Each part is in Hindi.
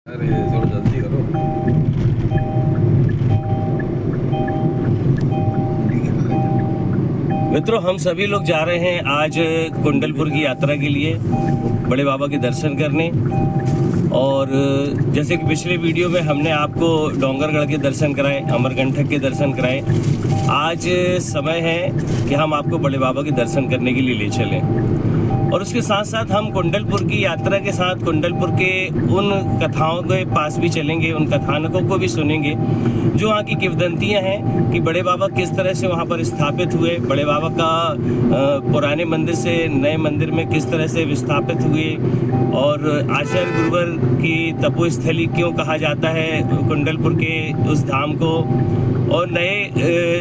अरे थोड़ा जल्दी करो। मित्रों, हम सभी लोग जा रहे हैं आज कुंडलपुर की यात्रा के लिए बड़े बाबा के दर्शन करने। और जैसे कि पिछले वीडियो में हमने आपको डोंगरगढ़ के दर्शन कराए, अमरकंटक के दर्शन कराए, आज समय है कि हम आपको बड़े बाबा के दर्शन करने के लिए ले चलें। और उसके साथ साथ हम कुंडलपुर की यात्रा के साथ कुंडलपुर के उन कथाओं के पास भी चलेंगे, उन कथानकों को भी सुनेंगे जो वहाँ की किंवदंतियाँ हैं कि बड़े बाबा किस तरह से वहाँ पर स्थापित हुए, बड़े बाबा का पुराने मंदिर से नए मंदिर में किस तरह से विस्थापित हुए, और आचार्य गुरुवर की तपोस्थली क्यों कहा जाता है कुंडलपुर के उस धाम को, और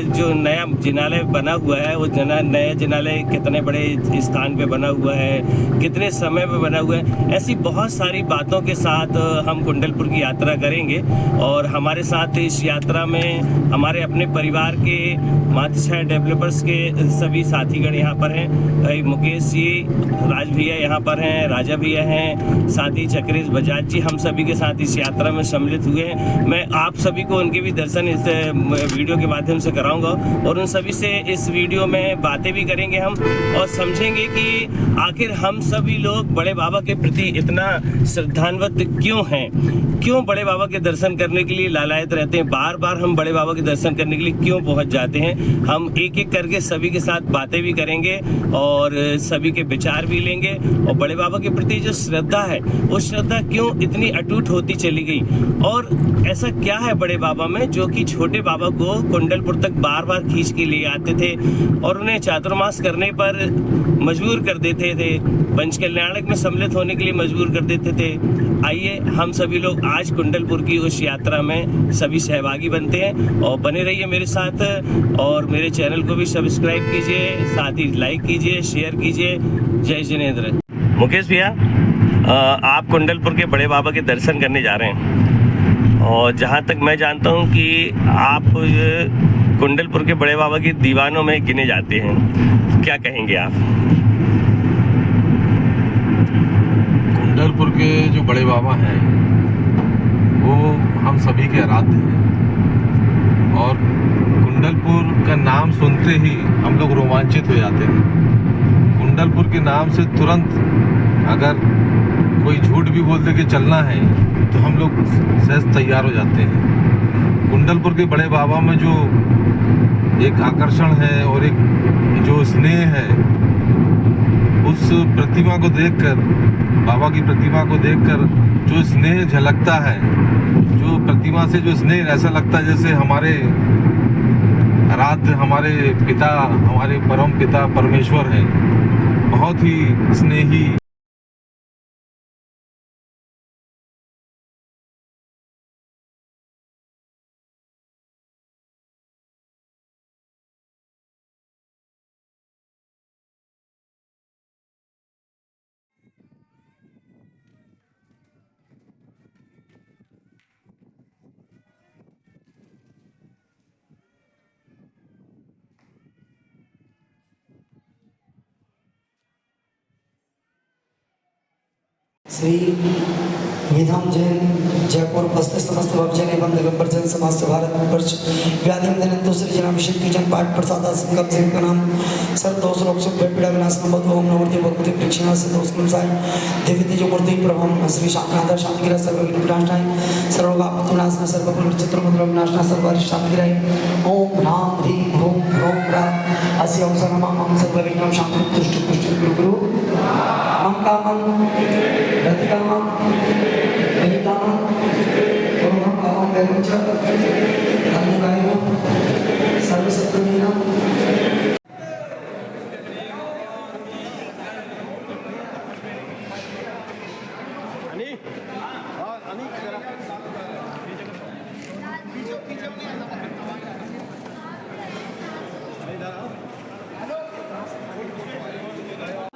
जो नया जिनालय बना हुआ है वो नया जिनालय कितने बड़े स्थान पे बना हुआ है, कितने समय पे बना हुआ है। ऐसी बहुत सारी बातों के साथ हम कुंडलपुर की यात्रा करेंगे। और हमारे साथ इस यात्रा में हमारे अपने परिवार के मातृछाया डेवलपर्स के सभी साथीगण यहाँ पर हैं। मुकेश जी, राज भैया यहाँ पर हैं, राजा भैया हैं, साथ ही चक्रेश बजाज जी, हम सभी के साथ इस यात्रा में सम्मिलित हुए हैं। मैं आप सभी को उनके भी दर्शन इस वीडियो के माध्यम से कराऊंगा और उन सभी से इस वीडियो में बातें भी करेंगे हम, और समझेंगे कि आखिर हम सभी लोग बड़े बाबा के प्रति इतना श्रद्धान्वित क्यों हैं, क्यों बड़े बाबा के दर्शन करने के लिए लालायत रहते हैं, बार बार हम बड़े बाबा के दर्शन करने के लिए क्यों पहुंच जाते हैं। हम एक एक करके सभी के साथ बातें भी करेंगे और सभी के विचार भी लेंगे, और बड़े बाबा के प्रति जो श्रद्धा है वो श्रद्धा क्यों इतनी अटूट होती चली गई, और ऐसा क्या है बड़े बाबा में जो कि छोटे बाबा को कुंडलपुर तक बार बार खींच के लिए आते थे और उन्हें चातुर्मास करने पर मजबूर कर देते थे, पंचकल्याणक में सम्मिलित होने के लिए मजबूर कर देते थे। आइए हम सभी लोग आज कुंडलपुर की उस यात्रा में सभी सहभागी बनते हैं, और बने रहिए मेरे साथ, और मेरे चैनल को भी सब्सक्राइब कीजिए, साथ ही लाइक कीजिए, शेयर कीजिए। जय जिनेंद्र। मुकेश भैया, आप कुंडलपुर के बड़े बाबा के दर्शन करने जा रहे हैं, और जहाँ तक मैं जानता हूँ कि आप कुंडलपुर के बड़े बाबा के दीवानों में गिने जाते हैं, क्या कहेंगे आप? कुंडलपुर के जो बड़े बाबा हैं वो हम सभी के आराध्य हैं, और कुंडलपुर का नाम सुनते ही हम लोग रोमांचित हो जाते हैं। कुंडलपुर के नाम से तुरंत अगर कोई झूठ भी बोल दे कि चलना है तो हम लोग सहज तैयार हो जाते हैं। कुंडलपुर के बड़े बाबा में जो एक आकर्षण है और एक जो स्नेह है, उस प्रतिमा को देखकर, बाबा की प्रतिमा को देखकर जो स्नेह झलकता है, जो प्रतिमा से जो स्नेह, ऐसा लगता है जैसे हमारे आराध्य, हमारे पिता, हमारे परम पिता परमेश्वर हैं, बहुत ही स्नेही। श्री विधाम जैन जयपुर उपस्थित समस्त भक्तजन एवं दिगंबर जन समाज से भारत वर्ष व्याधि दनंतो श्री जनाभिषेक की जन पाठ प्रसाद संकल्प से का नाम सर्व दोष रोग सुख पीड़ा विनाश नमः ओम नमोते भगवते प्रेक्षणा से दोष नमसाय देवी तेजो मूर्ति प्रभम श्री शांतनाथ शांतिगिरा सर्व विघ्न विनाशनाय सर्वोपद विनाशनाय सर्वकुल चित्रमंत्र विनाशनाय सर्वारिष्ट शांतिगिराय ओम राम ह्रीं ओम ह्रौं ह्रां अस्य अवसर नमः सर्व विघ्नं शांति तुष्टि पुष्टि गुरु गुरु मम कामं रतिकामं गणिकामं ओम कामं वैरं च अन्नगायं सर्वसत्त्वहीनं।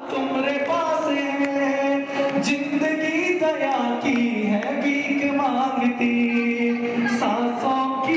तुम्हारे पास है जिंदगी दया की है भीख मांगती, सांसों की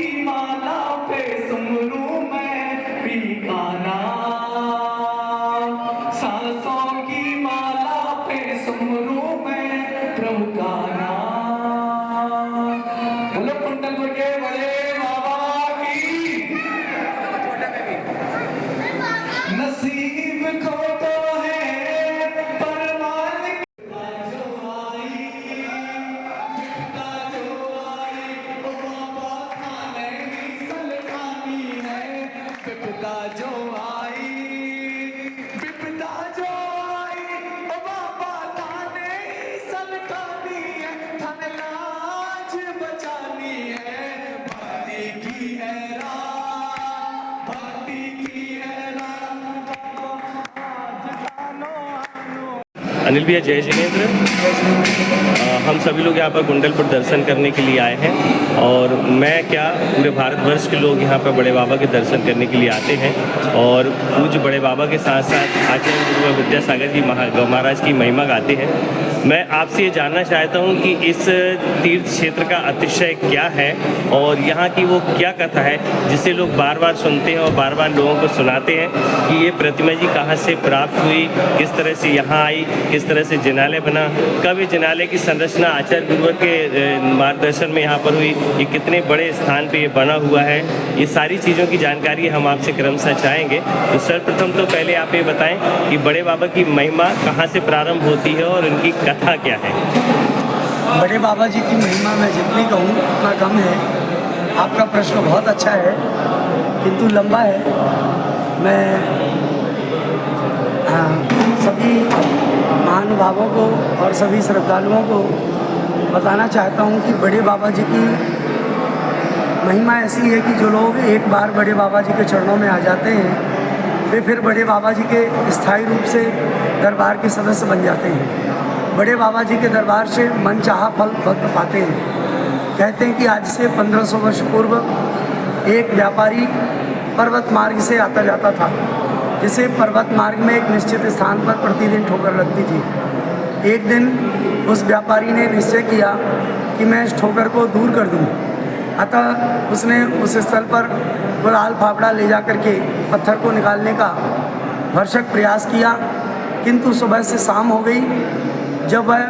अनिल भैया जय जिनेंद्र। हम सभी लोग यहाँ पर कुंडलपुर दर्शन करने के लिए आए हैं और मैं क्या पूरे भारतवर्ष के लोग यहाँ पर बड़े बाबा के दर्शन करने के लिए आते हैं और पूज्य बड़े बाबा के साथ साथ आचार्य गुरु विद्यासागर जी महाराज की महिमा गाते हैं। मैं आपसे ये जानना चाहता हूँ कि इस तीर्थ क्षेत्र का अतिशय क्या है और यहाँ की वो क्या कथा है जिसे लोग बार बार सुनते हैं और बार बार लोगों को सुनाते हैं कि ये प्रतिमा जी कहाँ से प्राप्त हुई, किस तरह से यहाँ आई, किस तरह से जिनालय बना, कब ये जिनालय की संरचना आचार्य गुरुवर के मार्गदर्शन में यहाँ पर हुई, ये कितने बड़े स्थान पे ये बना हुआ है, ये सारी चीज़ों की जानकारी हम आपसे क्रमशः चाहेंगे। तो सर्वप्रथम तो पहले आप ये बताएं कि बड़े बाबा की महिमा कहाँ से प्रारंभ होती है और उनकी कथा क्या है। बड़े बाबा जी की महिमा मैं जितनी कहूँ उतना कम है। आपका प्रश्न बहुत अच्छा है किंतु लंबा है। मैं सभी महानुभावों को और सभी श्रद्धालुओं को बताना चाहता हूँ कि बड़े बाबा जी की महिमा ऐसी है कि जो लोग एक बार बड़े बाबा जी के चरणों में आ जाते हैं वे फिर बड़े बाबा जी के स्थायी रूप से दरबार के सदस्य बन जाते हैं। बड़े बाबा जी के दरबार से मनचाहा फल भक्त पाते हैं। कहते हैं कि आज से 1500 वर्ष पूर्व एक व्यापारी पर्वत मार्ग से आता जाता था, जिसे पर्वत मार्ग में एक निश्चित स्थान पर प्रतिदिन ठोकर लगती थी। एक दिन उस व्यापारी ने निश्चय किया कि मैं इस ठोकर को दूर कर दूँ। अतः उसने उस स्थल पर कुदाल फावड़ा ले जा करके पत्थर को निकालने का भरसक प्रयास किया, किंतु सुबह से शाम हो गई। जब वह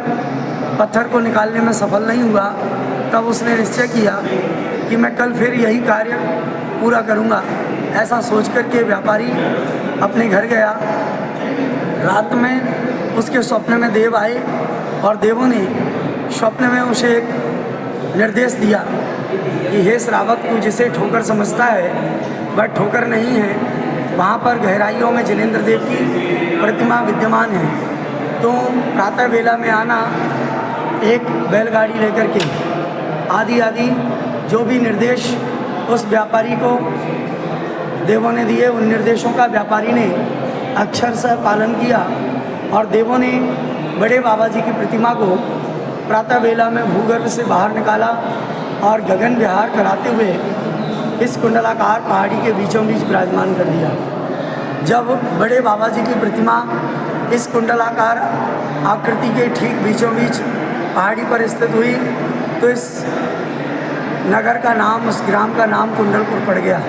पत्थर को निकालने में सफल नहीं हुआ तब उसने निश्चय किया कि मैं कल फिर यही कार्य पूरा करूंगा। ऐसा सोच कर के व्यापारी अपने घर गया। रात में उसके स्वप्न में देव आए और देवों ने स्वप्न में उसे एक निर्देश दिया कि हे श्रावक, तू जिसे ठोकर समझता है वह ठोकर नहीं है। वहाँ पर गहराइयों में जिनेंद्र देव की प्रतिमा विद्यमान है। तो प्रातः वेला में आना, एक बैलगाड़ी लेकर के आदि जो भी निर्देश उस व्यापारी को देवों ने दिए, उन निर्देशों का व्यापारी ने अक्षर से पालन किया और देवों ने बड़े बाबा जी की प्रतिमा को प्रातः वेला में भूगर्भ से बाहर निकाला और गगन विहार कराते हुए इस कुंडलाकार पहाड़ी के बीचों बीच विराजमान कर दिया। जब बड़े बाबा जी की प्रतिमा इस कुंडलाकार आकृति के ठीक बीचों बीच पहाड़ी पर स्थित हुई तो इस नगर का नाम, उस ग्राम का नाम कुंडलपुर पड़ गया।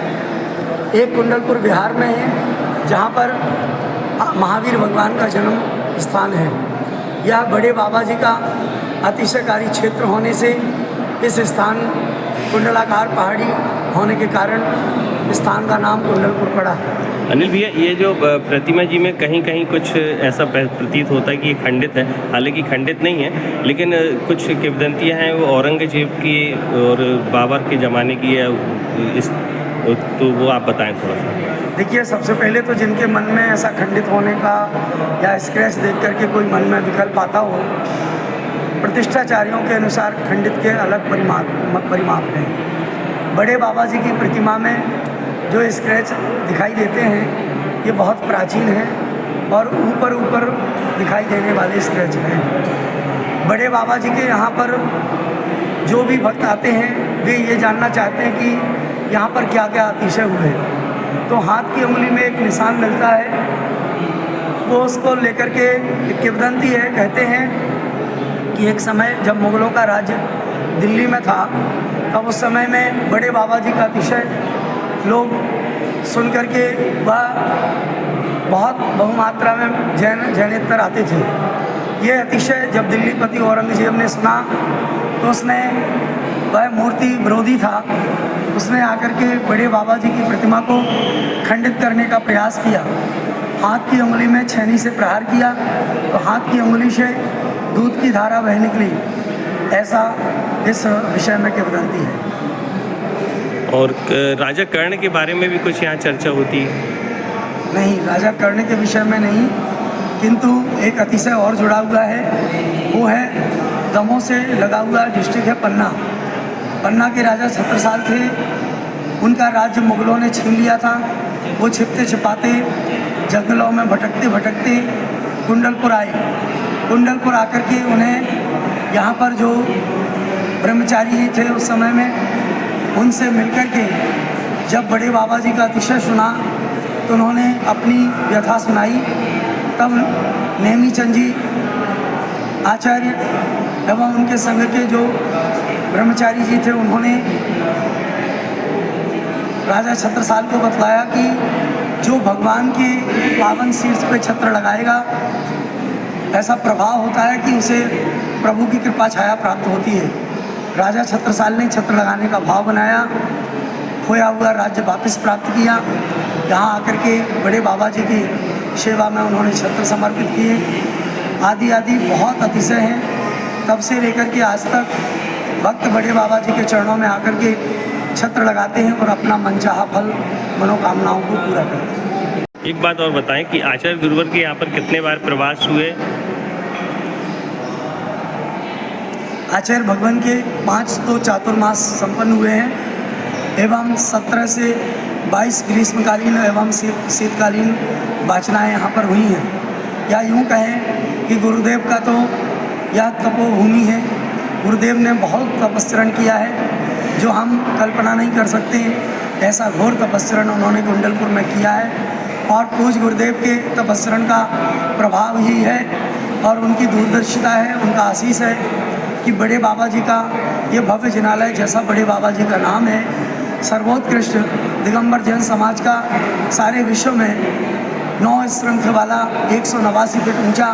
एक कुंडलपुर बिहार में है जहाँ पर महावीर भगवान का जन्म स्थान है। यह बड़े बाबा जी का अतिशयकारी क्षेत्र होने से इस स्थान कुंडलाकार पहाड़ी होने के कारण स्थान का नाम कुंडलपुर पड़ा। अनिल भैया, ये जो प्रतिमा जी में कहीं कहीं कुछ ऐसा प्रतीत होता है कि ये खंडित है, हालांकि खंडित नहीं है, लेकिन कुछ किंवदंतियाँ हैं वो औरंगजेब की और बाबर के ज़माने की है, तो वो आप बताएं थोड़ा सा। देखिए, सबसे पहले तो जिनके मन में ऐसा खंडित होने का या स्क्रैच देख करके कोई मन में विकल्प आता हो, प्रतिष्ठाचार्यों के अनुसार खंडित के अलग परिमाप हैं। बड़े बाबा जी की प्रतिमा में जो स्क्रैच दिखाई देते हैं ये बहुत प्राचीन है और ऊपर दिखाई देने वाले स्क्रैच हैं। बड़े बाबा जी के यहाँ पर जो भी भक्त आते हैं वे ये जानना चाहते हैं कि यहाँ पर क्या क्या अतिशय हुए। तो हाथ की उंगली में एक निशान मिलता है, वो उसको लेकर के एक किंवदंती है। कहते हैं कि एक समय जब मुग़लों का राज्य दिल्ली में था तब उस समय में बड़े बाबा जी का अतिशय लोग सुन करके वह बहुत बहुमात्रा में जैनेतर आते थे। ये अतिशय जब दिल्लीपति औरंगजेब ने सुना तो उसने, वह मूर्ति विरोधी था, उसने आकर के बड़े बाबा जी की प्रतिमा को खंडित करने का प्रयास किया। हाथ की उंगली में छेनी से प्रहार किया तो हाथ की उंगली से दूध की धारा बह निकली। ऐसा इस विषय में किंवदंती है। और राजा कर्ण के बारे में भी कुछ यहाँ चर्चा होती है? नहीं, राजा कर्ण के विषय में नहीं, किंतु एक अतिशय और जुड़ा हुआ है। वो है दमोह से लगा हुआ डिस्ट्रिक्ट है पन्ना। पन्ना के राजा छत्रसाल थे, उनका राज्य मुग़लों ने छीन लिया था। वो छिपते छिपाते जंगलों में भटकते भटकते कुंडलपुर आए कुंडलपुर आकर के उन्हें यहाँ पर जो ब्रह्मचारी जी थे उस समय में, उनसे मिलकर के जब बड़े बाबा जी का अतिशय सुना तो उन्होंने अपनी व्यथा सुनाई। तब नेमीचंद जी आचार्य एवं उनके संग के जो ब्रह्मचारी जी थे उन्होंने राजा छत्रसाल को बतलाया कि जो भगवान के पावन शीर्ष पे छत्र लगाएगा ऐसा प्रभाव होता है कि उसे प्रभु की कृपा छाया प्राप्त होती है। राजा छत्रसाल ने छत्र लगाने का भाव बनाया, खोया हुआ राज्य वापस प्राप्त किया। यहाँ आकर के बड़े बाबा जी की सेवा में उन्होंने छत्र समर्पित किए। आदि आदि बहुत अतिशय हैं। तब से लेकर के आज तक भक्त बड़े बाबा जी के चरणों में आकर के छत्र लगाते हैं और अपना मनचाहा फल मनोकामनाओं को पूरा करते हैं। एक बात और बताएं कि आचार्य गुरुवर के यहाँ पर कितने बार प्रवास हुए? आचार्य भगवान के 5 तो चातुर्मास संपन्न हुए हैं एवं 17 से 22 ग्रीष्मकालीन एवं शीतकालीन वाचनाएँ यहाँ पर हुई हैं। या यूँ कहें कि गुरुदेव का तो यह तपोभूमि है। गुरुदेव ने बहुत तपस्चरण किया है जो हम कल्पना नहीं कर सकते। ऐसा घोर तपस्चरण उन्होंने कुंडलपुर में किया है और पूज्य गुरुदेव के तपस्चरण का प्रभाव ही है और उनकी दूरदर्शिता है, उनका आशीष है कि बड़े बाबा जी का ये भव्य जिनालय, जैसा बड़े बाबा जी का नाम है, सर्वोत्कृष्ट दिगंबर जैन समाज का सारे विश्व में 9 श्रृंख वाला 189 फीट ऊंचा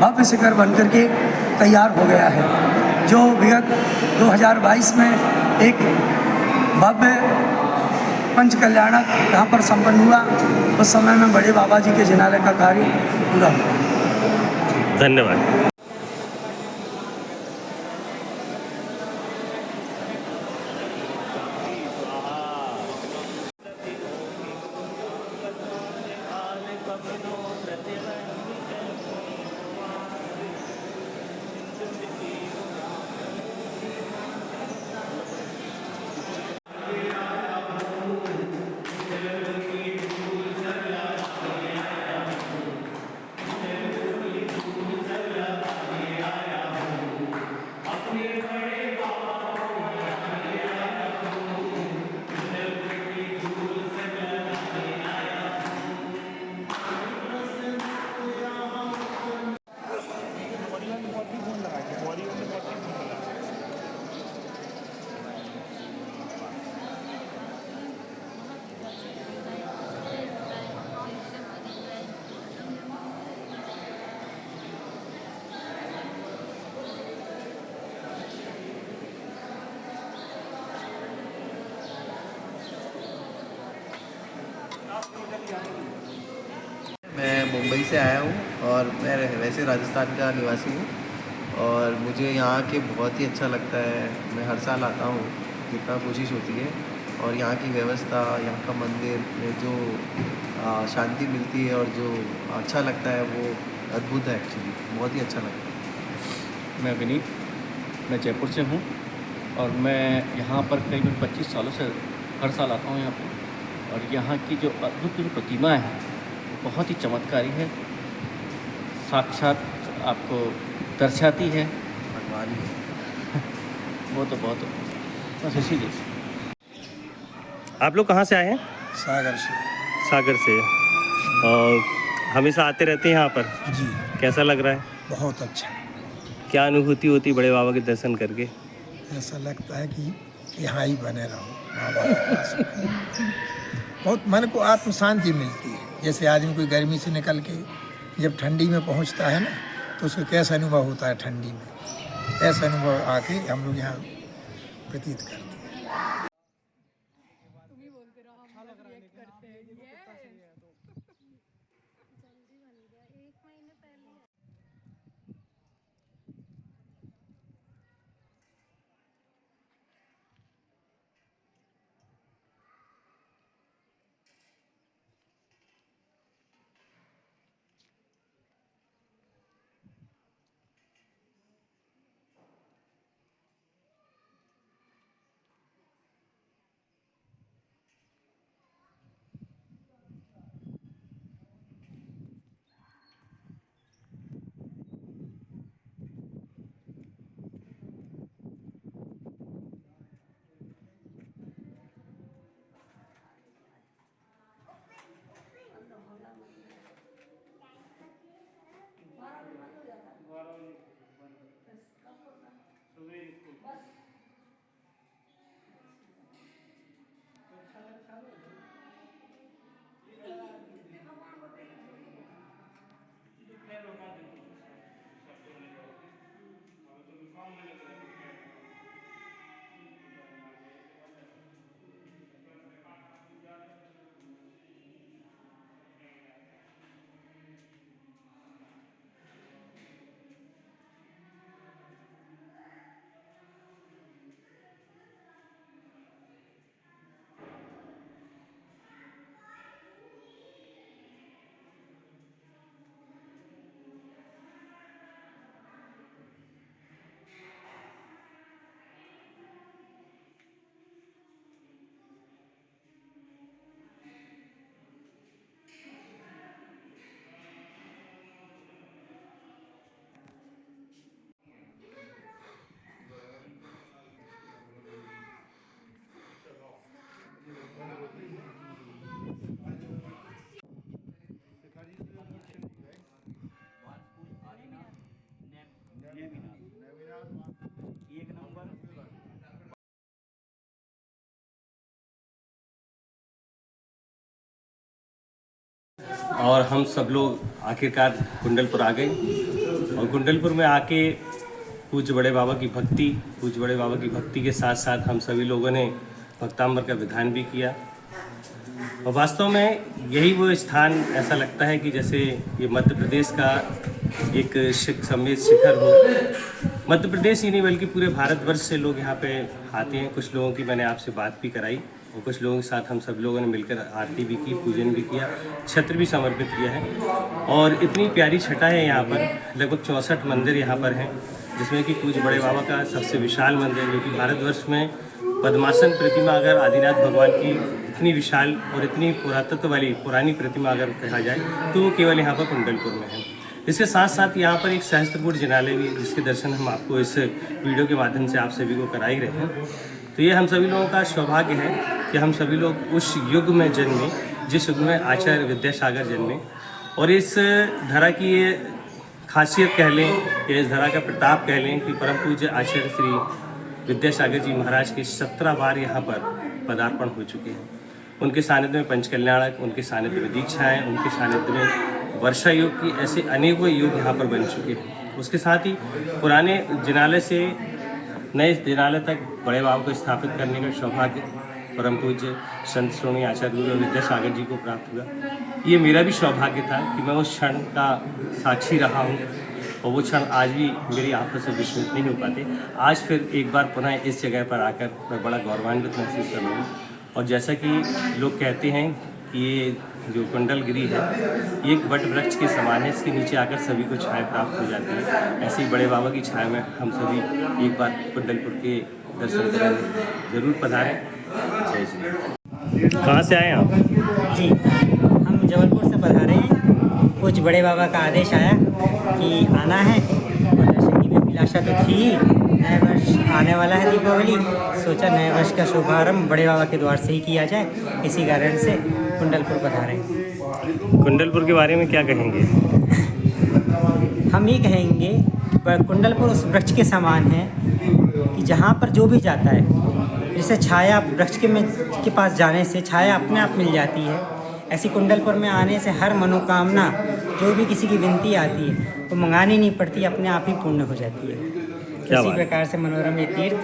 भव्य शिखर बन करके तैयार हो गया है, जो विगत 2022 में एक भव्य पंच कल्याणक यहाँ पर संपन्न हुआ। उस समय में बड़े बाबा जी के जिनालय का कार्य पूरा हुआ। धन्यवाद। मैं मुंबई से आया हूँ और मैं वैसे राजस्थान का निवासी हूँ और मुझे यहाँ के बहुत ही अच्छा लगता है। मैं हर साल आता हूँ, जितना कोशिश होती है। और यहाँ की व्यवस्था, यहाँ का मंदिर में जो शांति मिलती है और जो अच्छा लगता है वो अद्भुत है। एक्चुअली बहुत ही अच्छा लगता है। मैं विनीत, मैं जयपुर से हूँ और मैं यहाँ पर करीबन 25 सालों से हर साल आता हूँ यहाँ पर। और यहाँ की जो अद्भुत जो प्रतिमा है बहुत ही चमत्कारी है, साक्षात आपको दर्शाती है भगवान ही वो तो बहुत बस इसी जैसे। आप लोग कहाँ से आए हैं? सागर से। सागर से। और हमेशा आते रहते हैं यहाँ पर? जी, कैसा लग रहा है? बहुत अच्छा। क्या अनुभूति होती बड़े बाबा के दर्शन करके? ऐसा लगता है कि यहाँ ही बने रहो बाबा के पास में। बहुत मन को आत्म शांति मिलती है। जैसे आदमी कोई गर्मी से निकल के जब ठंडी में पहुँचता है ना, तो उसको कैसा अनुभव होता है ठंडी में, ऐसा अनुभव आके हम लोग यहाँ व्यतीत करते हैं। एक नंबर। और हम सब लोग आखिरकार कुंडलपुर आ गए और कुंडलपुर में आके पूज्य बड़े बाबा की भक्ति के साथ साथ हम सभी लोगों ने भक्तांबर का विधान भी किया। और वास्तव में यही वो स्थान ऐसा लगता है कि जैसे ये मध्य प्रदेश का एक समेत शिखर हो। मध्य प्रदेश ही नहीं बल्कि पूरे भारतवर्ष से लोग यहाँ पे आते हैं। कुछ लोगों की मैंने आपसे बात भी कराई और कुछ लोगों के साथ हम सब लोगों ने मिलकर आरती भी की, पूजन भी किया, छत्र भी समर्पित किया है। और इतनी प्यारी छटा है यहाँ पर, लगभग 64 मंदिर यहाँ पर हैं, जिसमें कि पूज्य बड़े बाबा का सबसे विशाल मंदिर जो कि भारतवर्ष में पद्मासन प्रतिमा अगर आदिनाथ भगवान की इतनी विशाल और इतनी पुरातत्व वाली पुरानी प्रतिमा अगर कहा जाए तो वो केवल यहाँ पर कुंडलपुर में है। इसके साथ साथ यहाँ पर एक सहस्त्रकूट जिनालय भी है, जिसके दर्शन हम आपको इस वीडियो के माध्यम से आप सभी को करा ही रहे हैं। तो ये हम सभी लोगों का सौभाग्य है कि हम सभी लोग उस युग में जन्मे जिस युग में आचार्य विद्यासागर जन्मे, और इस धरा की ये खासियत कह लें या इस धरा का प्रताप कह लें कि परम पूज्य आचार्य श्री विद्यासागर जी महाराज के 17 बार यहाँ पर पदार्पण हो चुके हैं। उनके सानिध्य में पंचकल्याणक, उनके सानिध्य में दीक्षाएँ, उनके सानिध्य में वर्षा योग की ऐसे अनेकों योग यहाँ पर बन चुके हैं। उसके साथ ही पुराने जिनालय से नए जिनालय तक बड़े बाबा को स्थापित करने का सौभाग्य परम पूज्य संत श्रोणी आचार्य गुरु विद्यासागर जी को प्राप्त हुआ। ये मेरा भी सौभाग्य था कि मैं उस क्षण का साक्षी रहा हूँ और वो क्षण आज भी मेरी आंखों से विस्मृत नहीं हो पाते। आज फिर एक बार पुनः इस जगह पर आकर मैं बड़ा गौरवान्वित महसूस कर रहा हूँ। और जैसा कि लोग कहते हैं कि ये जो कुंडलगिरी है ये एक वट वृक्ष के समान है, इसके नीचे आकर सभी को छाया प्राप्त हो जाती है। ऐसे ही बड़े बाबा की छाया में हम सभी एक बार कुंडलपुर के दर्शन करने जरूर पधारें। जय श्री। कहाँ से आए आप? जी, हम जबलपुर से पधारे हैं। कुछ बड़े बाबा का आदेश आया कि आना है और दर्शन की अभिलाषा तो थी ही। नए वर्ष आने वाला है, दीपावली, सोचा नए वर्ष का शुभारंभ बड़े बाबा के द्वार से ही किया जाए, इसी कारण से कुंडलपुर पधारे। कुंडलपुर के बारे में क्या कहेंगे? हम ये कहेंगे कि कुंडलपुर उस वृक्ष के समान है कि जहाँ पर जो भी जाता है, जैसे छाया वृक्ष के पास जाने से छाया अपने आप मिल जाती है, ऐसी कुंडलपुर में आने से हर मनोकामना जो भी किसी की विनती आती है वो मंगानी नहीं पड़ती, अपने आप ही पूर्ण हो जाती है। इसी प्रकार से मनोरम ये तीर्थ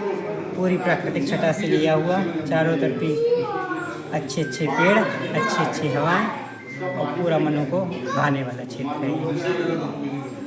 पूरी प्राकृतिक छटा से लिया हुआ, चारों तरफ अच्छे अच्छे पेड़, अच्छी अच्छी हवाएं और पूरा मनों को भाने वाला क्षेत्र है ये।